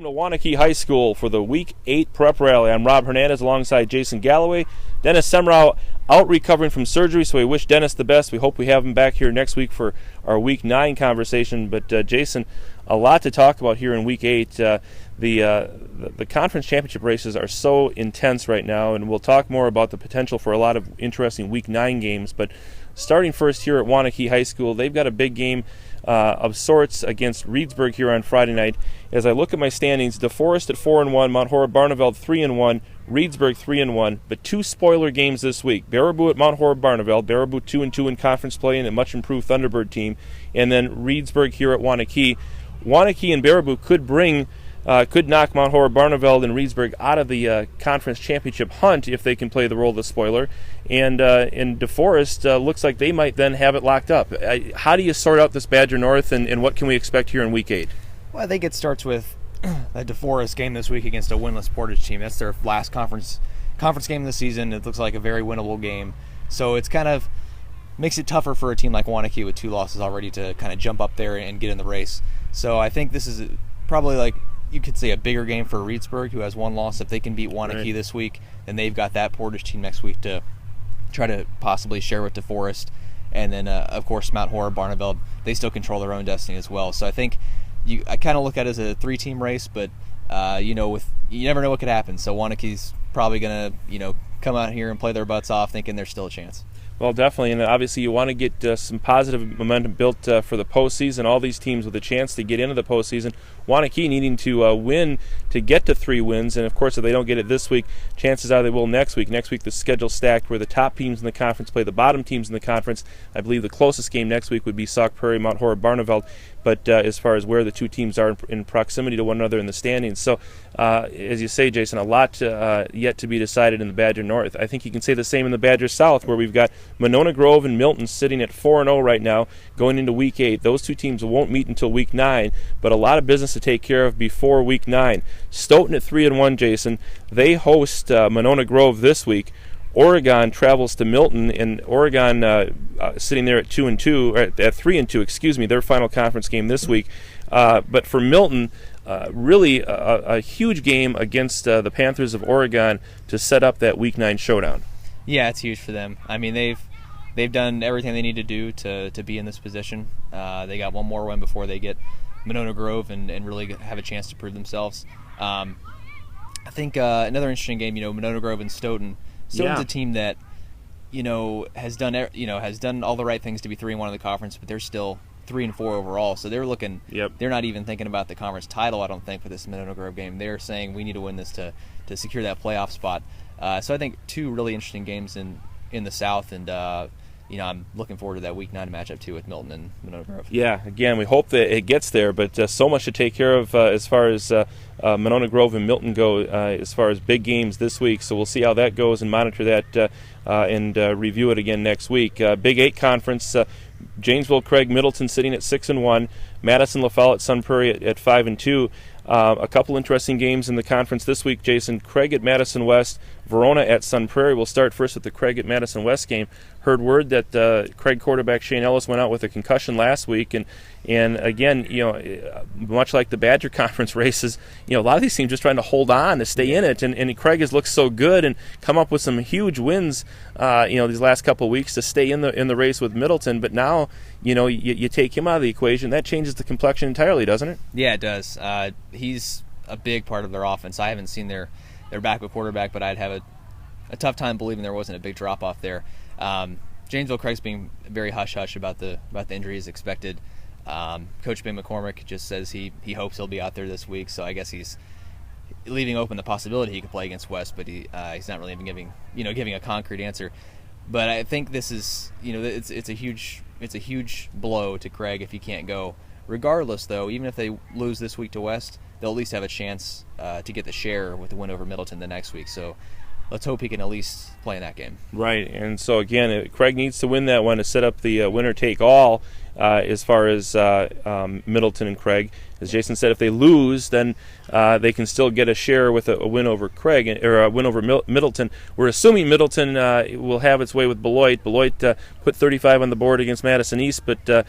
Welcome to Waunakee High School for the Week 8 Prep Rally. I'm Rob Hernandez alongside Jason Galloway. Dennis Semrau out recovering from surgery, so we wish Dennis the best. We hope we have him back here next week for our Week 9 conversation. But Jason, a lot to talk about here in Week 8. The conference championship races are so intense right now, and we'll talk more about the potential for a lot of interesting Week 9 games. But starting first here at Waunakee High School, they've got a big game of sorts against Reedsburg here on Friday night. As I look at my standings, DeForest at 4-1, Mount Horeb-Barneveld 3-1, Reedsburg 3-1, but two spoiler games this week. Baraboo at Mount Horeb-Barneveld, Baraboo 2-2 in conference play and a much improved Thunderbird team, and then Reedsburg here at Waunakee. Waunakee and Baraboo could knock Mount Horeb-Barneveld and Reedsburg out of the conference championship hunt if they can play the role of the spoiler. And DeForest looks like they might then have it locked up. How do you sort out this Badger North, and what can we expect here in Week 8? Well, I think it starts with a DeForest game this week against a winless Portage team. That's their last conference game of the season. It looks like a very winnable game. So it's kind of makes it tougher for a team like Waunakee with 2 losses already to kind of jump up there and get in the race. So I think this is probably, like, you could say, a bigger game for Reedsburg, who has 1 loss. If they can beat Waunakee this week, then they've got that Portage team next week to try to possibly share with DeForest. And then, of course, Mount Horeb-Barneveld, they still control their own destiny as well. So I think I kind of look at it as a 3-team race, but you never know what could happen. So Waunakee's probably going to come out here and play their butts off, thinking there's still a chance. Well, definitely, and obviously you want to get some positive momentum built for the postseason. All these teams with a chance to get into the postseason. Waunakee needing to win to get to 3 wins, and of course if they don't get it this week, chances are they will next week. Next week the schedule's stacked where the top teams in the conference play the bottom teams in the conference. I believe the closest game next week would be Sauk Prairie, Mount Horeb-Barneveld, but as far as where the 2 teams are in proximity to one another in the standings. So, as you say, Jason, a lot yet to be decided in the Badger North. I think you can say the same in the Badger South, where we've got Monona Grove and Milton sitting at 4-0 right now going into Week 8. Those 2 teams won't meet until Week 9, but a lot of business to take care of before Week 9. Stoughton at 3-1, Jason. They host Monona Grove this week. Oregon travels to Milton, and Oregon sitting there at 2-2, or at 3-2, excuse me, their final conference game this week. But for Milton, really a huge game against the Panthers of Oregon to set up that Week 9 showdown. Yeah, it's huge for them. I mean, they've done everything they need to do to be in this position. They got one more win before they get Monona Grove and really have a chance to prove themselves. I think another interesting game, Monona Grove and Stoughton. Stoughton's a team that, has done all the right things to be 3-1 in the conference, but they're still 3-4 overall. So they're looking. Yep. They're not even thinking about the conference title, I don't think, for this Monona Grove game. They're saying we need to win this to secure that playoff spot. So I think 2 really interesting games in the South, and I'm looking forward to that Week 9 matchup too with Milton and Monona Grove. Yeah, again, we hope that it gets there, but so much to take care of as far as Monona Grove and Milton go as far as big games this week. So we'll see how that goes and monitor that and review it again next week. Big 8 conference. Janesville, Craig, Middleton sitting at 6-1. Madison, LaFollette, Sun Prairie at 5-2. A couple interesting games in the conference this week, Jason. Craig at Madison West, Verona at Sun Prairie. We'll start first with the Craig at Madison West game. Heard word that Craig quarterback Shane Ellis went out with a concussion last week, and again, much like the Badger Conference races, a lot of these teams just trying to hold on to stay in it, and Craig has looked so good and come up with some huge wins, these last couple of weeks to stay in the race with Middleton. But now, you take him out of the equation, that changes the complexion entirely, doesn't it? Yeah, it does. He's a big part of their offense. I haven't seen their backup quarterback, but I'd have a tough time believing there wasn't a big drop off there. Janesville Craig's being very hush-hush about the injuries expected. Coach Ben McCormick just says he hopes he'll be out there this week, so I guess he's leaving open the possibility he could play against West, but he's not really even giving a concrete answer. But I think this is it's a huge blow to Craig if he can't go. Regardless, though, even if they lose this week to West, they'll at least have a chance to get the share with the win over Middleton the next week. So let's hope he can at least play in that game. Right, and so again, Craig needs to win that one to set up the winner-take-all as far as Middleton and Craig. As Jason said, if they lose, then they can still get a share with a win over Craig or a win over Middleton. We're assuming Middleton will have its way with Beloit. Beloit put 35 on the board against Madison East, but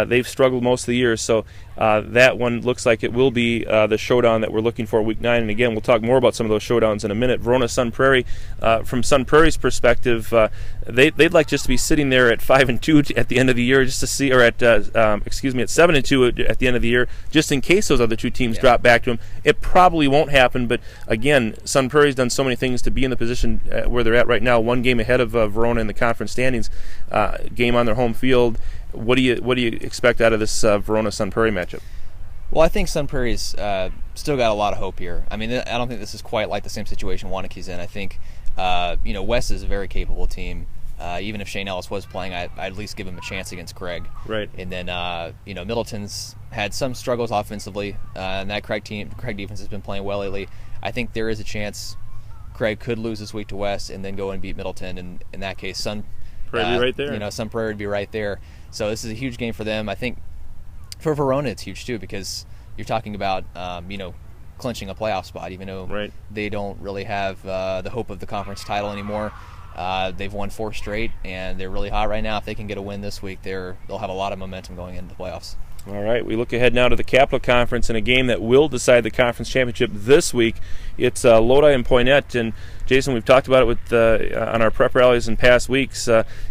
they've struggled most of the year. So that one looks like it will be the showdown that we're looking for Week 9. And again, we'll talk more about some of those showdowns in a minute. Verona Sun Prairie, from Sun Prairie's perspective, they'd like just to be sitting there at 5-2 at the end of the year, just to see, or at 7-2 at the end of the year, just in case those other two teams drop back to them. It probably won't happen, but again, Sun Prairie's done so many things to be in the position where they're at right now, one game ahead of Verona in the conference standings, game on their home field. What do you expect out of this Verona Sun Prairie matchup? Well, I think Sun Prairie's still got a lot of hope here. I mean, I don't think this is quite like the same situation Waunakee's in. I think West is a very capable team. Even if Shane Ellis was playing, I'd at least give him a chance against Craig. Right. And then Middleton's had some struggles offensively, and that Craig defense has been playing well lately. I think there is a chance Craig could lose this week to West and then go and beat Middleton. And in that case, Sun Prairie right there. Sun Prairie would be right there. So this is a huge game for them. I think for Verona it's huge too, because you're talking about clinching a playoff spot, even though they don't really have the hope of the conference title anymore. They've won 4 straight, and they're really hot right now. If they can get a win this week, they'll have a lot of momentum going into the playoffs. All right, we look ahead now to the Capital Conference in a game that will decide the conference championship this week. It's Lodi and Poynette, and Jason, we've talked about it with on our prep rallies in past weeks.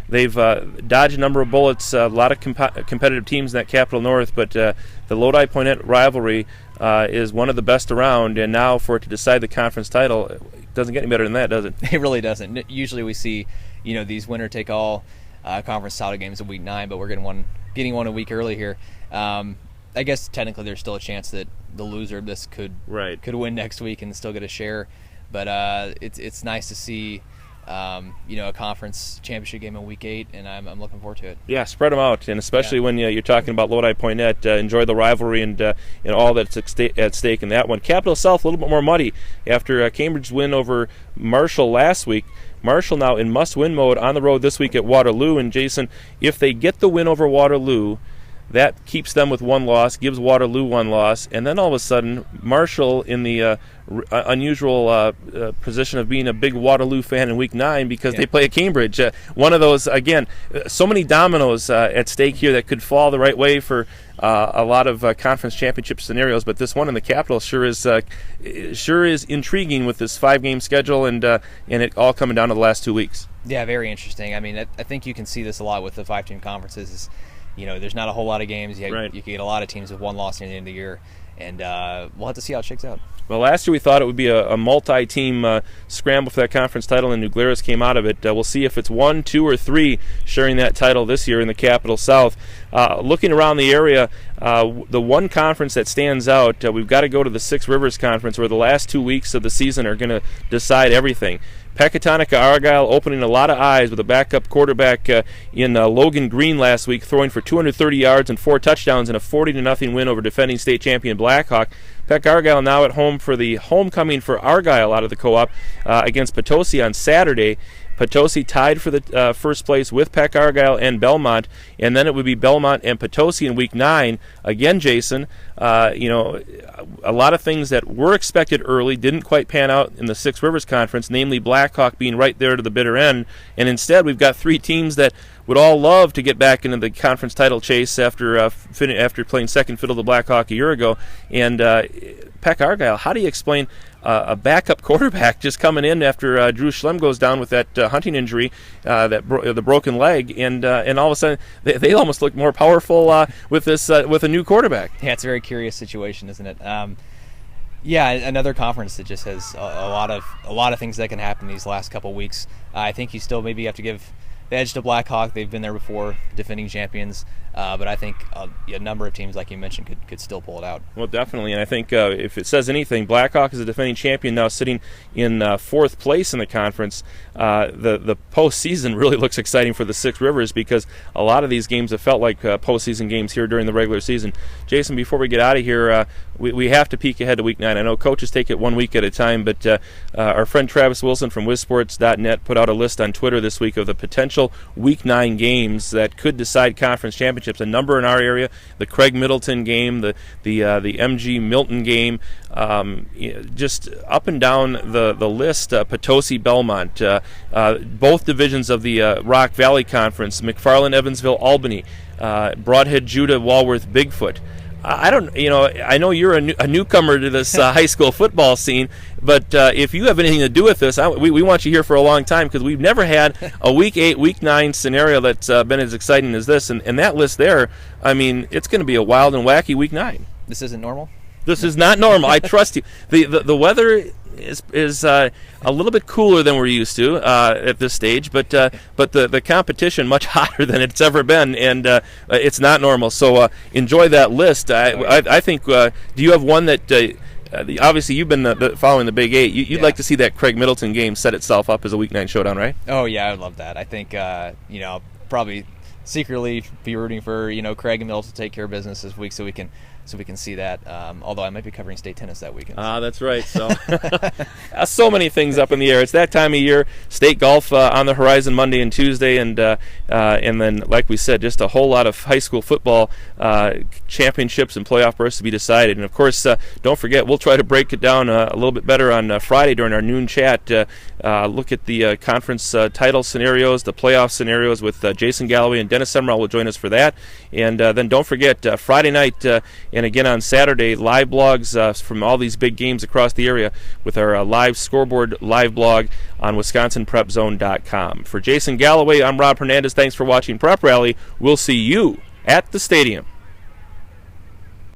They've dodged a number of bullets, a lot of competitive teams in that Capital North, but the Lodi-Poynette rivalry is one of the best around, and now for it to decide the conference title, it doesn't get any better than that, does it? It really doesn't. Usually we see these winner-take-all conference title games in Week 9, but we're getting one a week early here. I guess technically there's still a chance that the loser of this could win next week and still get a share, but it's nice to see a conference championship game in Week 8, and I'm looking forward to it. Yeah, spread them out, and especially when you're talking about Lodi-Poynette, enjoy the rivalry and all that's at stake in that one. Capital South a little bit more muddy after Cambridge's win over Marshall last week. Marshall now in must-win mode on the road this week at Waterloo, and Jason, if they get the win over Waterloo, that keeps them with 1 loss, gives Waterloo 1 loss, and then all of a sudden, Marshall in the unusual position of being a big Waterloo fan in Week 9 because they play at Cambridge. One of those, again, so many dominoes at stake here that could fall the right way for a lot of conference championship scenarios, but this one in the Capital sure is intriguing with this 5-game schedule and it all coming down to the last 2 weeks. Yeah, very interesting. I mean, I think you can see this a lot with the 5-team conferences. There's not a whole lot of games. You can get a lot of teams with 1 loss at the end of the year, and we'll have to see how it shakes out. Well, last year we thought it would be a multi-team scramble for that conference title, and New Glarus came out of it. We'll see if it's 1, 2, or 3 sharing that title this year in the Capital South. Looking around the area, the one conference that stands out, we've got to go to the Six Rivers Conference, where the last 2 weeks of the season are going to decide everything. Pecatonica-Argyle opening a lot of eyes with a backup quarterback in Logan Green last week, throwing for 230 yards and 4 touchdowns in a 40-0 win over defending state champion Blackhawk. Peck-Argyle now at home for the homecoming for Argyle out of the co-op against Potosi on Saturday. Potosi tied for the first place with Peck-Argyle and Belmont, and then it would be Belmont and Potosi in Week 9. Again, Jason, a lot of things that were expected early didn't quite pan out in the Six Rivers Conference, namely Blackhawk being right there to the bitter end, and instead we've got 3 teams that would all love to get back into the conference title chase after playing second fiddle to Blackhawk a year ago. And Peck-Argyle, how do you explain a backup quarterback just coming in after Drew Schlem goes down with that hunting injury, the broken leg, and all of a sudden they almost look more powerful with a new quarterback? Yeah, it's a very curious situation, isn't it? Another conference that just has a lot of things that can happen these last couple weeks. I think you still maybe have to give the edge to Blackhawk. They've been there before, defending champions, but I think a number of teams, like you mentioned, could still pull it out. Well, definitely, and I think if it says anything, Blackhawk is a defending champion now, sitting in 4th place in the conference. The postseason really looks exciting for the Six Rivers because a lot of these games have felt like postseason games here during the regular season. Jason, before we get out of here, we have to peek ahead to Week 9. I know coaches take it 1 week at a time, but our friend Travis Wilson from WizSports.net put out a list on Twitter this week of the potential Week 9 games that could decide conference championships. championships, a number in our area. The Craig Middleton game, the MG Milton game, just up and down the list. Potosi Belmont, both divisions of the Rock Valley Conference. McFarland, Evansville, Albany, Broadhead, Judah, Walworth, Bigfoot. I know you're a newcomer to this high school football scene, but if you have anything to do with this, we want you here for a long time, because we've never had a Week 8, Week 9 scenario that's been as exciting as this. And that list there, I mean, it's going to be a wild and wacky Week 9. This isn't normal? This is not normal. I trust you. The weather is a little bit cooler than we're used to at this stage, but the competition much hotter than it's ever been, and it's not normal. So enjoy that list. I think. Do you have one that? Obviously, you've been following the Big 8. You'd like to see that Craig Middleton game set itself up as a Week 9 showdown, right? Oh yeah, I would love that. I think probably secretly be rooting for Craig and Middleton to take care of business this week, so we can see that. Although I might be covering state tennis that weekend. That's right. So, so many things up in the air. It's that time of year. State golf on the horizon Monday and Tuesday, and then, like we said, just a whole lot of high school football championships and playoff berths to be decided. And of course, don't forget, we'll try to break it down a little bit better on Friday during our noon chat. Look at the conference title scenarios, the playoff scenarios with Jason Galloway and Dennis Semrau will join us for that. And then don't forget, Friday night and again on Saturday, live blogs from all these big games across the area with our live scoreboard live blog on wisconsinprepzone.com. For Jason Galloway, I'm Rob Hernandez. Thanks for watching Prep Rally. We'll see you at the stadium.